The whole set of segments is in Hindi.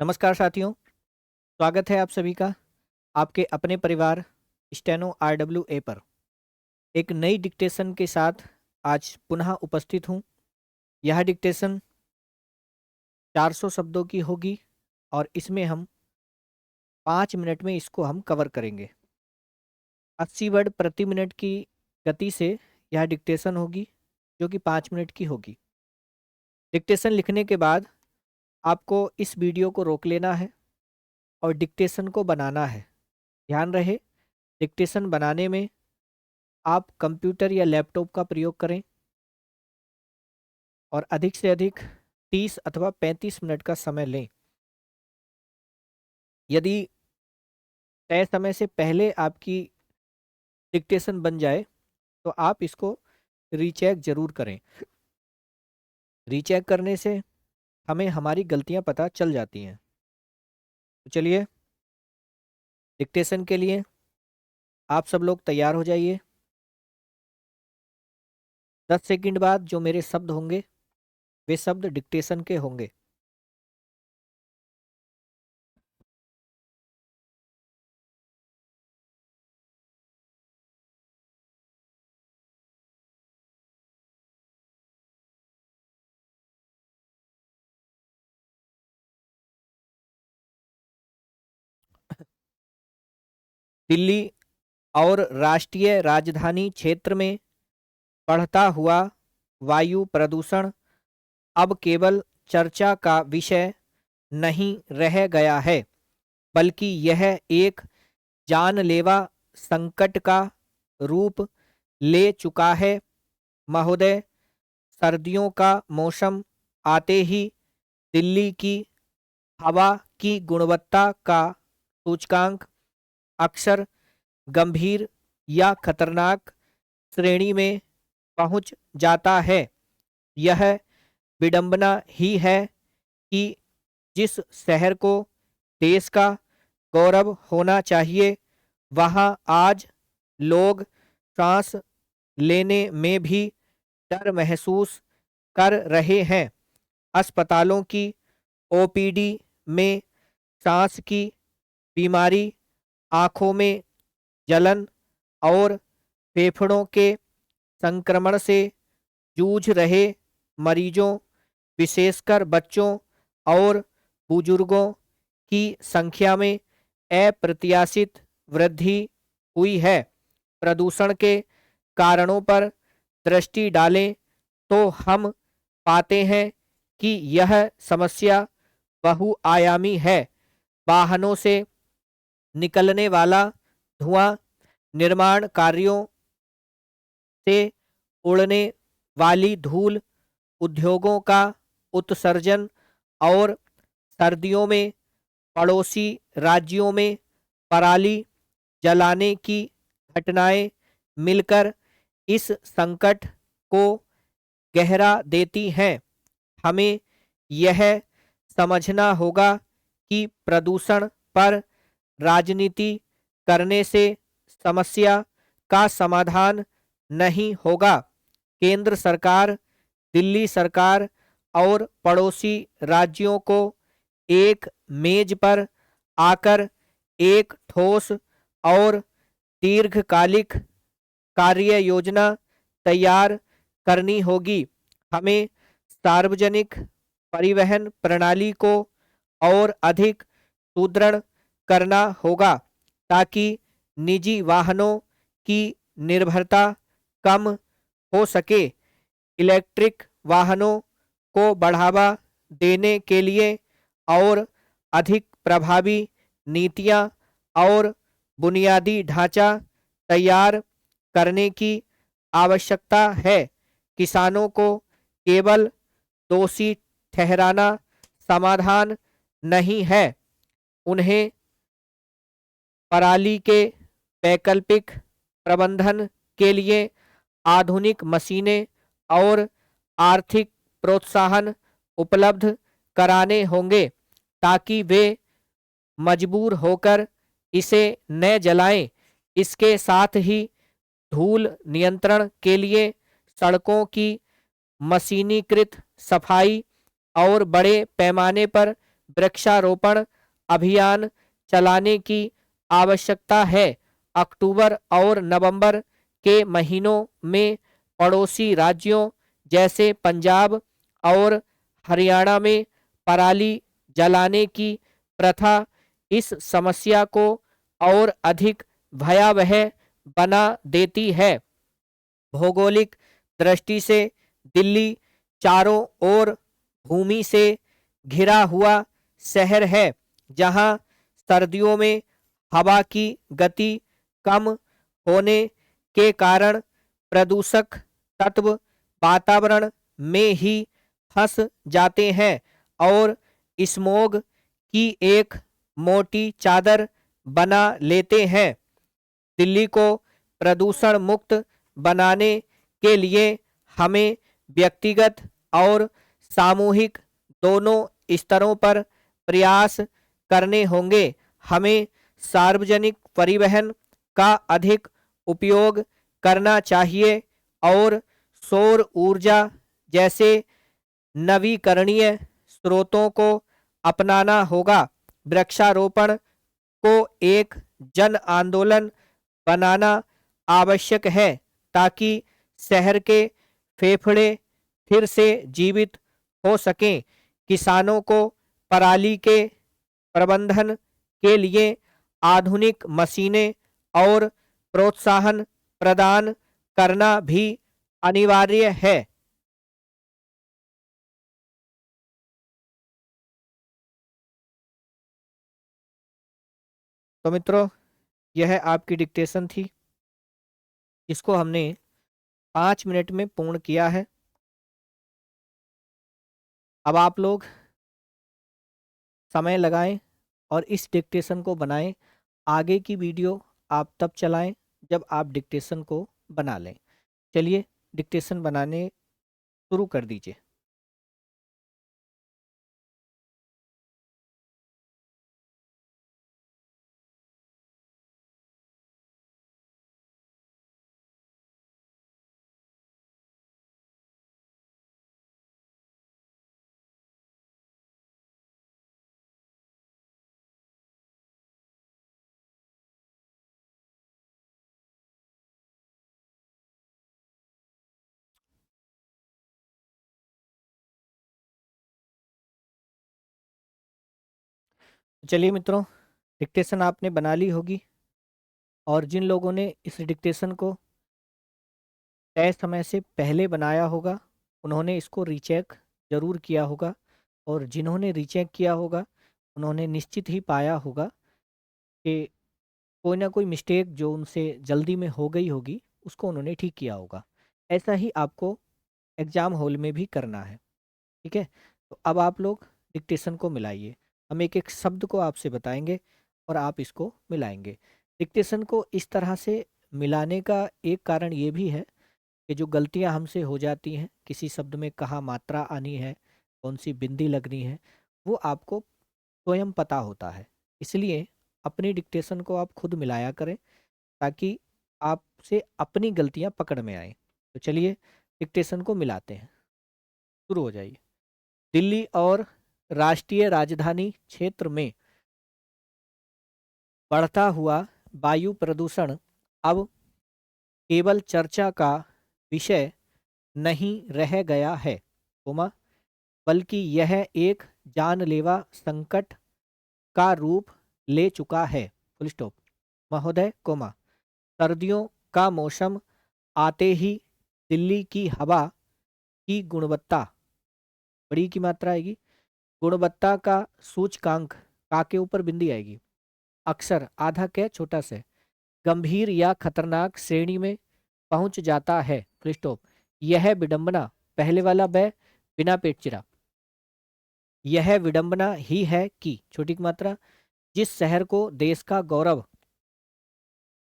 नमस्कार साथियों, स्वागत है आप सभी का आपके अपने परिवार स्टेनो RWA पर। एक नई डिक्टेशन के साथ आज पुनः उपस्थित हूँ। यह डिक्टेशन 400 शब्दों की होगी और इसमें हम 5 मिनट में इसको हम कवर करेंगे। 80 वर्ड प्रति मिनट की गति से यह डिक्टेशन होगी, जो कि 5 मिनट की होगी। डिक्टेशन लिखने के बाद आपको इस वीडियो को रोक लेना है और डिक्टेशन को बनाना है। ध्यान रहे, डिक्टेशन बनाने में आप कंप्यूटर या लैपटॉप का प्रयोग करें और अधिक से अधिक 30 अथवा 35 मिनट का समय लें। यदि तय समय से पहले आपकी डिक्टेशन बन जाए तो आप इसको रीचेक जरूर करें। रीचेक करने से हमें हमारी गलतियां पता चल जाती हैं। तो चलिए, डिक्टेशन के लिए आप सब लोग तैयार हो जाइए। 10 सेकंड बाद जो मेरे शब्द होंगे वे शब्द डिक्टेशन के होंगे। दिल्ली और राष्ट्रीय राजधानी क्षेत्र में बढ़ता हुआ वायु प्रदूषण अब केवल चर्चा का विषय नहीं रह गया है, बल्कि यह एक जानलेवा संकट का रूप ले चुका है। महोदय, सर्दियों का मौसम आते ही दिल्ली की हवा की गुणवत्ता का सूचकांक अक्सर गंभीर या खतरनाक श्रेणी में पहुंच जाता है। यह विडंबना ही है कि जिस शहर को देश का गौरव होना चाहिए, वहां आज लोग सांस लेने में भी डर महसूस कर रहे हैं। अस्पतालों की OPD में सांस की बीमारी, आंखों में जलन और फेफड़ों के संक्रमण से जूझ रहे मरीजों, विशेषकर बच्चों और बुजुर्गों की संख्या में अप्रत्याशित वृद्धि हुई है। प्रदूषण के कारणों पर दृष्टि डालें तो हम पाते हैं कि यह समस्या बहुआयामी है। वाहनों से निकलने वाला धुआं, निर्माण कार्यों से उड़ने वाली धूल, उद्योगों का उत्सर्जन और सर्दियों में पड़ोसी राज्यों में पराली जलाने की घटनाएं मिलकर इस संकट को गहरा देती हैं। हमें यह समझना होगा कि प्रदूषण पर राजनीति करने से समस्या का समाधान नहीं होगा। केंद्र सरकार, दिल्ली सरकार और पड़ोसी राज्यों को एक मेज पर आकर एक ठोस और दीर्घकालिक कार्य योजना तैयार करनी होगी। हमें सार्वजनिक परिवहन प्रणाली को और अधिक सुदृढ़ करना होगा ताकि निजी वाहनों की निर्भरता कम हो सके। इलेक्ट्रिक वाहनों को बढ़ावा देने के लिए और अधिक प्रभावी नीतियां और बुनियादी ढांचा तैयार करने की आवश्यकता है। किसानों को केवल दोषी ठहराना समाधान नहीं है। उन्हें पराली के वैकल्पिक प्रबंधन के लिए आधुनिक मशीनें और आर्थिक प्रोत्साहन उपलब्ध कराने होंगे ताकि वे मजबूर होकर इसे न जलाएं। इसके साथ ही धूल नियंत्रण के लिए सड़कों की मशीनीकृत सफाई और बड़े पैमाने पर वृक्षारोपण अभियान चलाने की आवश्यकता है। अक्टूबर और नवंबर के महीनों में पड़ोसी राज्यों जैसे पंजाब और हरियाणा में पराली जलाने की प्रथा इस समस्या को और अधिक भयावह बना देती है। भौगोलिक दृष्टि से दिल्ली चारों ओर भूमि से घिरा हुआ शहर है, जहां सर्दियों में हवा की गति कम होने के कारण प्रदूषक तत्व वातावरण में ही फंस जाते हैं और स्मोग की एक मोटी चादर बना लेते हैं। दिल्ली को प्रदूषण मुक्त बनाने के लिए हमें व्यक्तिगत और सामूहिक दोनों स्तरों पर प्रयास करने होंगे। हमें सार्वजनिक परिवहन का अधिक उपयोग करना चाहिए और सौर ऊर्जा जैसे नवीकरणीय स्रोतों को अपनाना होगा। वृक्षारोपण को एक जन आंदोलन बनाना आवश्यक है ताकि शहर के फेफड़े फिर से जीवित हो सकें। किसानों को पराली के प्रबंधन के लिए आधुनिक मशीनें और प्रोत्साहन प्रदान करना भी अनिवार्य है। तो मित्रों, यह आपकी डिक्टेशन थी, इसको हमने 5 मिनट में पूर्ण किया है। अब आप लोग समय लगाएं और इस डिक्टेशन को बनाएं। आगे की वीडियो आप तब चलाएं जब आप डिक्टेशन को बना लें। चलिए डिक्टेशन बनाने शुरू कर दीजिए। चलिए मित्रों, डिक्टेशन आपने बना ली होगी और जिन लोगों ने इस डिक्टेशन को तय समय से पहले बनाया होगा उन्होंने इसको रीचेक जरूर किया होगा, और जिन्होंने रीचेक किया होगा उन्होंने निश्चित ही पाया होगा कि कोई ना कोई मिस्टेक जो उनसे जल्दी में हो गई होगी उसको उन्होंने ठीक किया होगा। ऐसा ही आपको एग्ज़ाम हॉल में भी करना है। ठीक है, तो अब आप लोग डिक्टेशन को मिलाइए। हम एक एक शब्द को आपसे बताएंगे और आप इसको मिलाएंगे। डिक्टेशन को इस तरह से मिलाने का एक कारण ये भी है कि जो गलतियां हमसे हो जाती हैं, किसी शब्द में कहाँ मात्रा आनी है, कौन सी बिंदी लगनी है, वो आपको स्वयं पता होता है। इसलिए अपनी डिक्टेशन को आप खुद मिलाया करें ताकि आपसे अपनी गलतियां पकड़ में आए। तो चलिए डिक्टेशन को मिलाते हैं, शुरू हो जाइए। दिल्ली और राष्ट्रीय राजधानी क्षेत्र में बढ़ता हुआ वायु प्रदूषण अब केवल चर्चा का विषय नहीं रह गया है, कोमा, बल्कि यह एक जानलेवा संकट का रूप ले चुका है, फुल स्टॉप। महोदय, कोमा, सर्दियों का मौसम आते ही दिल्ली की हवा की गुणवत्ता, बड़ी की मात्रा आएगी, गुणवत्ता का सूचकांक, का के ऊपर बिंदी आएगी, अक्सर आधा के छोटा से गंभीर या खतरनाक श्रेणी में पहुंच जाता है, फुल स्टॉप। यह विडंबना, पहले वाला बै बिना पेट चिरा, यह विडंबना ही है कि, छोटी की मात्रा, जिस शहर को देश का गौरव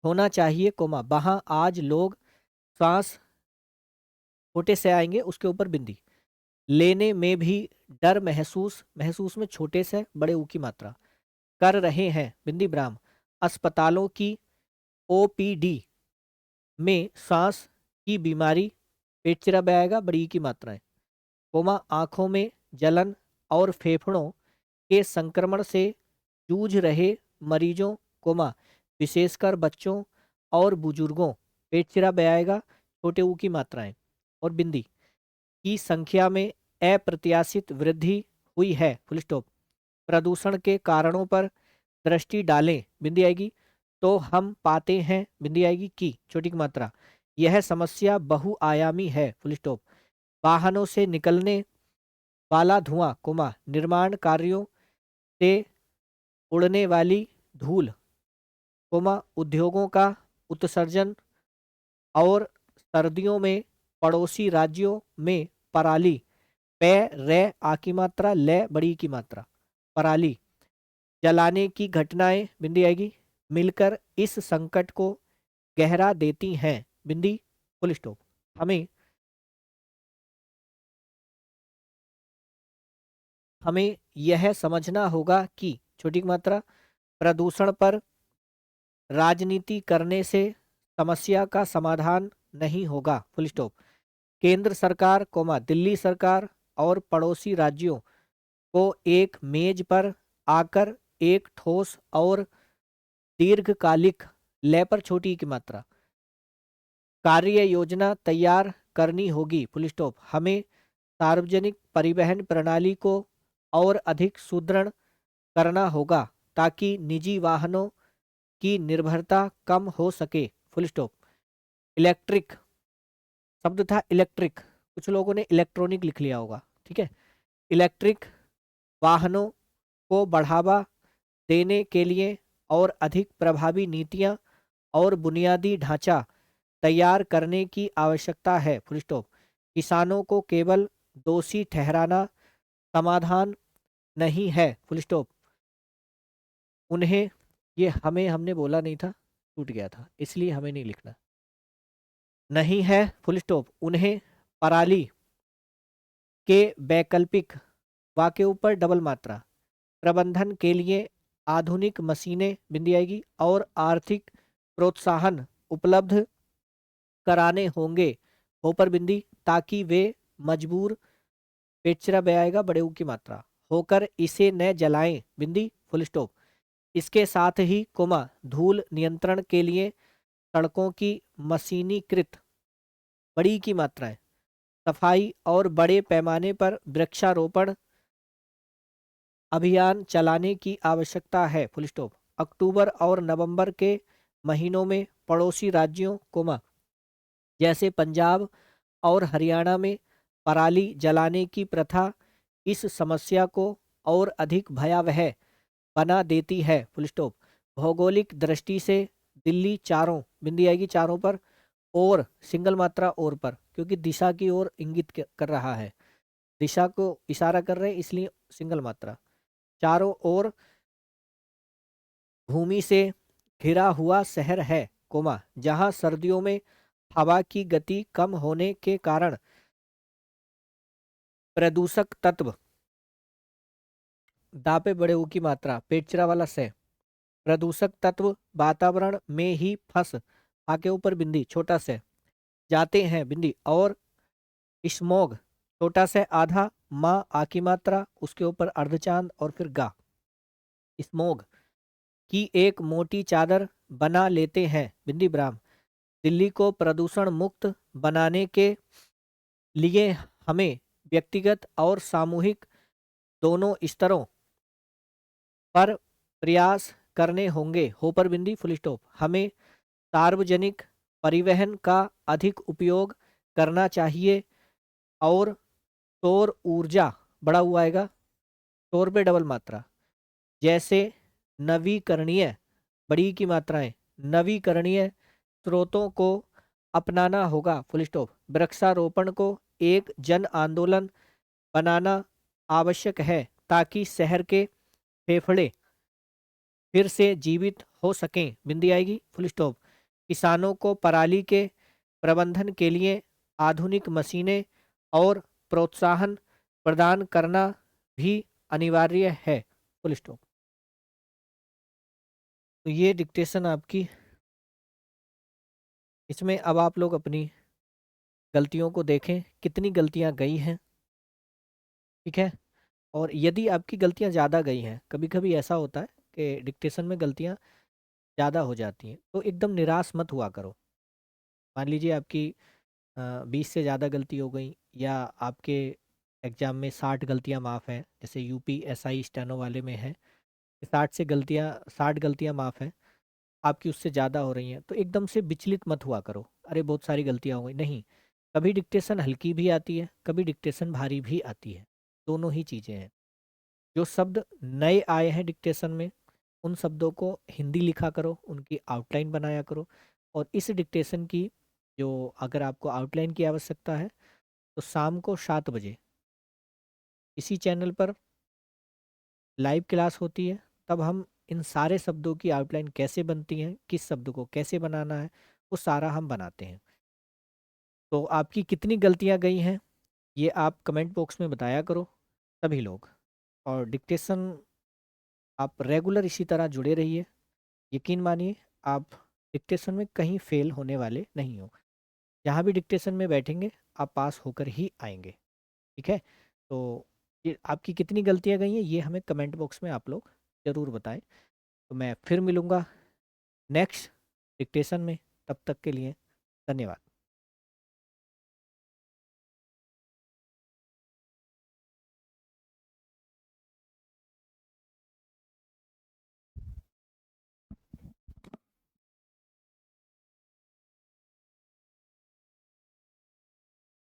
होना चाहिए, कोमा, वहां आज लोग सांस, छोटे से आएंगे उसके ऊपर बिंदी, लेने में भी डर महसूस, महसूस में छोटे से बड़े ऊ की मात्रा, कर रहे हैं, बिंदी ब्राह्म। अस्पतालों की ओपीडी में सांस की बीमारी, पेट चिरा बह आएगा, बड़ी ई की मात्रा है, कोमा, आंखों में जलन और फेफड़ों के संक्रमण से जूझ रहे मरीजों कोमा विशेषकर बच्चों और बुजुर्गों, पेट चिरा आएगा, छोटे ऊ की मात्राएं और बिंदी की संख्या में अप्रत्याशित वृद्धि हुई है, फुल स्टॉप। प्रदूषण के कारणों पर दृष्टि डालें, बिंदी आएगी, तो हम पाते हैं, बिंदी आएगी, की छोटी की मात्रा, यह समस्या बहुआयामी है, फुल स्टॉप। वाहनों से निकलने वाला धुआं कोमा निर्माण कार्यों से उड़ने वाली धूल कोमा उद्योगों का उत्सर्जन और सर्दियों में पड़ोसी राज्यों में पराली, पे रे आ की मात्रा, ले बड़ी की मात्रा, पराली जलाने की घटनाएं, बिंदी आएगी, मिलकर इस संकट को गहरा देती हैं, बिंदी फुल स्टॉप। हमें यह समझना होगा कि छोटी की मात्रा प्रदूषण पर राजनीति करने से समस्या का समाधान नहीं होगा, फुल स्टॉप। केंद्र सरकार कोमा दिल्ली सरकार और पड़ोसी राज्यों को एक मेज पर आकर एक ठोस और दीर्घकालिक, लय पर छोटी की मात्रा, कार्य योजना तैयार करनी होगी, फुल स्टॉप। हमें सार्वजनिक परिवहन प्रणाली को और अधिक सुदृढ़ करना होगा ताकि निजी वाहनों की निर्भरता कम हो सके, फुल स्टॉप। इलेक्ट्रिक शब्द था इलेक्ट्रिक, कुछ लोगों ने इलेक्ट्रॉनिक लिख लिया होगा, ठीक है। इलेक्ट्रिक वाहनों को बढ़ावा देने के लिए और अधिक प्रभावी नीतियां और बुनियादी ढांचा तैयार करने की आवश्यकता है, फुल स्टॉप। किसानों को केवल दोषी ठहराना समाधान नहीं है, फुल स्टॉप। उन्हें, ये हमने बोला नहीं था, टूट गया था, इसलिए हमें नहीं लिखना, नहीं है, फुल स्टॉप। उन्हें पराली के वैकल्पिक, वाक्य ऊपर डबल मात्रा, प्रबंधन के लिए आधुनिक मशीनें, बिंदी आएगी, और आर्थिक प्रोत्साहन उपलब्ध कराने होंगे, हो पर बिंदी, ताकि वे मजबूर, पेचरा बे आएगा, बड़े ऊ की मात्रा, होकर इसे न जलाएं, बिंदी फुल स्टॉप। इसके साथ ही कोमा धूल नियंत्रण के लिए सड़कों की मशीनीकृत, बड़ी की मात्रा है, सफाई और बड़े पैमाने पर वृक्षारोपण अभियान चलाने की आवश्यकता है, फुल स्टॉप। अक्टूबर और नवंबर के महीनों में पड़ोसी राज्यों कोमा जैसे पंजाब और हरियाणा में पराली जलाने की प्रथा इस समस्या को और अधिक भयावह बना देती है, फुल स्टॉप। भौगोलिक दृष्टि से दिल्ली चारों, बिंदी आएगी चारों पर, और सिंगल मात्रा और पर, क्योंकि दिशा की ओर इंगित कर रहा है, दिशा को इशारा कर रहे हैं, इसलिए सिंगल मात्रा, चारों ओर भूमि से घिरा हुआ शहर है कोमा जहां सर्दियों में हवा की गति कम होने के कारण प्रदूषक तत्व, दापे बड़े ऊ की मात्रा, पेचरा वाला से, प्रदूषक तत्व वातावरण में ही फंस, आके ऊपर बिंदी छोटा से जाते हैं, बिंदी, और स्मॉग, छोटा से आधा, माँ आ की मात्रा, उसके ऊपर अर्धचांद और फिर गा, स्मॉग की एक मोटी चादर बना लेते हैं, बिंदी ब्राह्म। दिल्ली को प्रदूषण मुक्त बनाने के लिए हमें व्यक्तिगत और सामूहिक दोनों स्तरों पर प्रयास करने होंगे, हो पर बिंदी फुल स्टॉप। हमें सार्वजनिक परिवहन का अधिक उपयोग करना चाहिए और सौर ऊर्जा, बड़ा हुआ आएगा, सौर पे डबल मात्रा, जैसे नवीकरणीय, बड़ी की मात्राएं, नवीकरणीय स्रोतों को अपनाना होगा, फुल स्टॉप। वृक्षारोपण को एक जन आंदोलन बनाना आवश्यक है ताकि शहर के फेफड़े फिर से जीवित हो सकें, बिंदी आएगी, फुल स्टॉप। किसानों को पराली के प्रबंधन के लिए आधुनिक मशीनें और प्रोत्साहन प्रदान करना भी अनिवार्य है, फुल स्टॉप। तो ये डिक्टेशन आपकी, इसमें अब आप लोग अपनी गलतियों को देखें, कितनी गलतियां गई हैं, ठीक है। और यदि आपकी गलतियाँ ज़्यादा गई हैं, कभी कभी ऐसा होता है कि डिक्टेशन में गलतियाँ ज़्यादा हो जाती हैं, तो एकदम निराश मत हुआ करो। मान लीजिए आपकी 20 से ज़्यादा गलती हो गई, या आपके एग्ज़ाम में 60 गलतियाँ माफ़ हैं, जैसे यूपी एसआई स्टेनो वाले में है कि 60 गलतियाँ माफ़ हैं, आपकी उससे ज़्यादा हो रही हैं, तो एकदम से विचलित मत हुआ करो, अरे बहुत सारी गलतियाँ हो गई, नहीं। कभी डिक्टेशन हल्की भी आती है, कभी डिक्टेशन भारी भी आती है, दोनों ही चीज़ें हैं। जो शब्द नए आए हैं डिक्टेशन में, उन शब्दों को हिंदी लिखा करो, उनकी आउटलाइन बनाया करो। और इस डिक्टेशन की, जो अगर आपको आउटलाइन की आवश्यकता है, तो शाम को 7 बजे इसी चैनल पर लाइव क्लास होती है। तब हम इन सारे शब्दों की आउटलाइन कैसे बनती हैं, किस शब्द को कैसे बनाना है, वो सारा हम बनाते हैं। तो आपकी कितनी गलतियाँ गई हैं, ये आप कमेंट बॉक्स में बताया करो, सभी लोग। और डिक्टेशन आप रेगुलर इसी तरह जुड़े रहिए, यकीन मानिए आप डिक्टेशन में कहीं फेल होने वाले नहीं हो। जहाँ भी डिक्टेशन में बैठेंगे, आप पास होकर ही आएंगे। ठीक है? तो ये आपकी कितनी गलतियाँ गई हैं, ये हमें कमेंट बॉक्स में आप लोग ज़रूर बताएं। तो मैं फिर मिलूँगा नेक्स्ट डिक्टेशन में। तब तक के लिए धन्यवाद।